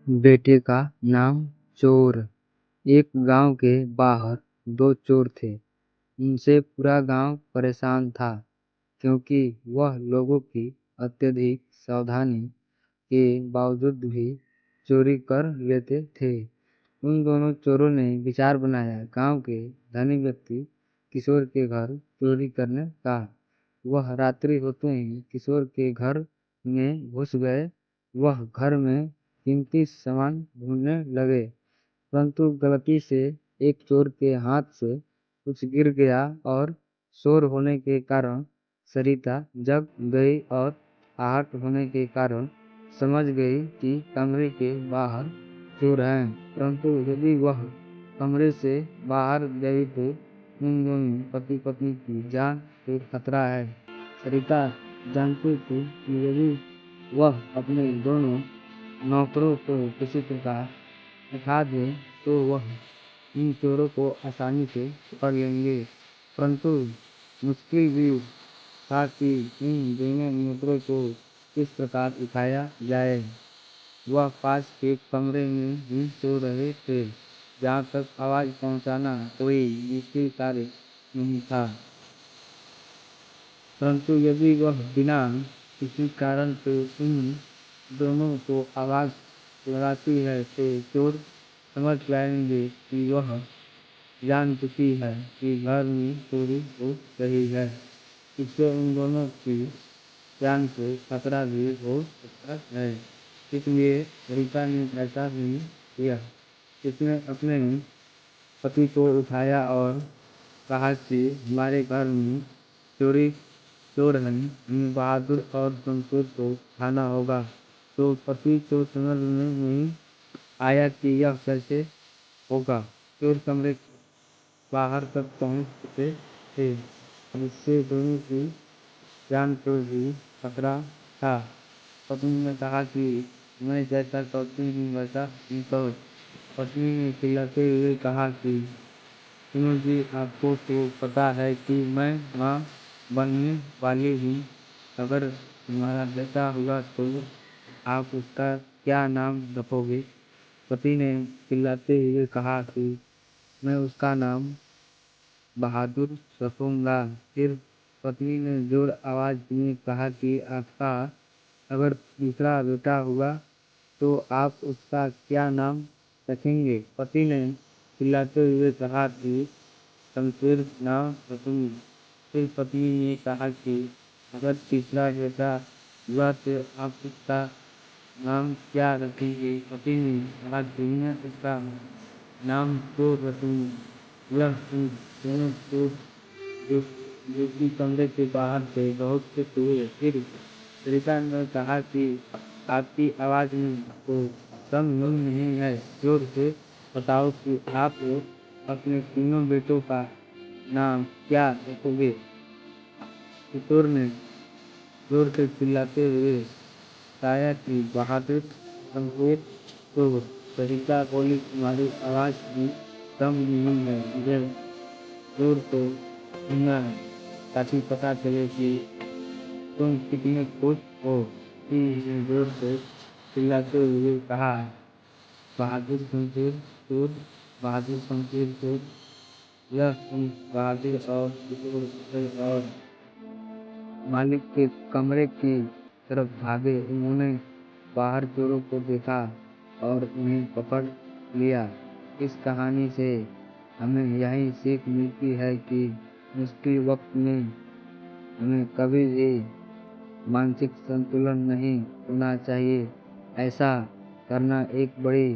बेटे का नाम चोर। एक गांव के बाहर दो चोर थे। उनसे पूरा गांव परेशान था, क्योंकि वह लोगों की अत्यधिक सावधानी के बावजूद भी चोरी कर लेते थे। उन दोनों चोरों ने विचार बनाया गांव के धनी व्यक्ति किशोर के घर चोरी करने का। वह रात्रि होते ही किशोर के घर में घुस गए। वह घर में कीमती सामान ढूंढने लगे, परंतु गलती से एक चोर के हाथ से कुछ गिर गया और शोर होने के कारण सरिता जग गई और आहट होने के कारण समझ गई कि कमरे के बाहर चोर हैं। परंतु यदि वह कमरे से बाहर गई तो उन दोनों पति पत्नी की जान को खतरा है। सरिता जानती थी कि यदि वह अपने दोनों नौकरों को किसी प्रकार दिखा दे तो वह इन चोरों को आसानी से पकड़ लेंगे। परंतु मुश्किल भी था कि इन दोनों नौकरों को किस प्रकार उठाया जाए। वह पास के कमरे में ही सो रहे थे, जहाँ तक आवाज़ पहुँचाना कोई मुश्किल कार्य नहीं था। परंतु यदि वह बिना किसी कारण से इन दोनों को आवाज़ लगाती है तो चोर समझ जाएंगे कि वह जान चुकी है कि घर में चोरी हो रही है। इससे उन दोनों की जान को खतरा भी हो सकता है। इसलिए सरिता ने ऐसा ही किया। उसने अपने पति को उठाया और कहा कि हमारे घर में चोर हैं, हमें बहादुर और संतोष को उठाना होगा। तो पति को समझ में नहीं आया कि यह कैसे होगा। चोर कमरे के बाहर तक पहुंच चुके थे, जिससे दोनों की जान को भी खतरा था। पत्नी ने कहा कि मैं जैसा करती हूँ वैसा ही करो। पत्नी ने चिल्लाते हुए कहा कि सुनो जी, आपको तो पता है कि मैं माँ बनने वाली हूँ। अगर तुम्हारा बेटा हुआ तो आप उसका क्या नाम रखोगे? पति ने चिल्लाते हुए कहा कि मैं उसका नाम बहादुर रखूंगा। फिर पत्नी ने जोर आवाज में कहा कि आपका अगर दूसरा बेटा हुआ तो आप उसका क्या नाम रखेंगे? पति ने चिल्लाते हुए कहा कि शमशेर नाम रखूंगी। फिर पत्नी ने कहा कि अगर तीसरा बेटा हुआ तो आप उसका नाम क्या रखेंगे? पति ने कहा कि मैं उसका नाम चोर रखूंगी। यह सुन दोनों चोर जो कि कमरे के बाहर थे बहुत से हुए। फिर सरिता ने कहा कि आपकी आवाज़ में तो दम नहीं है, जोर से बताओ कि आप अपने तीनों बेटों का नाम क्या रखोगे? किशोर ने जोर से चिल्लाते हुए बताया कि बहादुर, शमशेर, चोर। सरिता बोली, तुम्हारी आवाज़ में दम नहीं है, मुझे जोर से सुनना है ताकि पता चले कि तुम कितने खुश हो। उसने जोर से चिल्लाते हुए कहा, बहादुर, शमशेर, चोर, बहादुर, शमशेर, चोर। यह सुन बहादुर और किशोर और मालिक के कमरे की तरफ भागे। उन्होंने बाहर चोरों को देखा और उन्हें पकड़ लिया। इस कहानी से हमें यही सीख मिलती है कि मुश्किल वक्त में हमें कभी भी मानसिक संतुलन नहीं खोना चाहिए। ऐसा करना एक बड़ी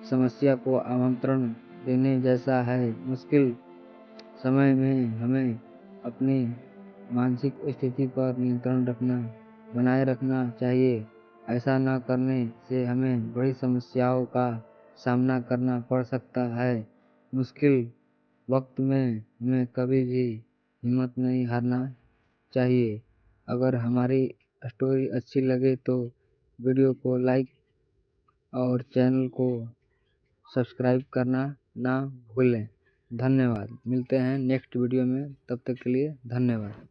समस्या को आमंत्रण देने जैसा है। मुश्किल समय में हमें अपनी मानसिक स्थिति पर नियंत्रण बनाए रखना चाहिए। ऐसा न करने से हमें बड़ी समस्याओं का सामना करना पड़ सकता है। मुश्किल वक्त में हमें कभी भी हिम्मत नहीं हारना चाहिए। अगर हमारी स्टोरी अच्छी लगे तो वीडियो को लाइक और चैनल को सब्सक्राइब करना ना भूलें। धन्यवाद। मिलते हैं नेक्स्ट वीडियो में, तब तक के लिए धन्यवाद।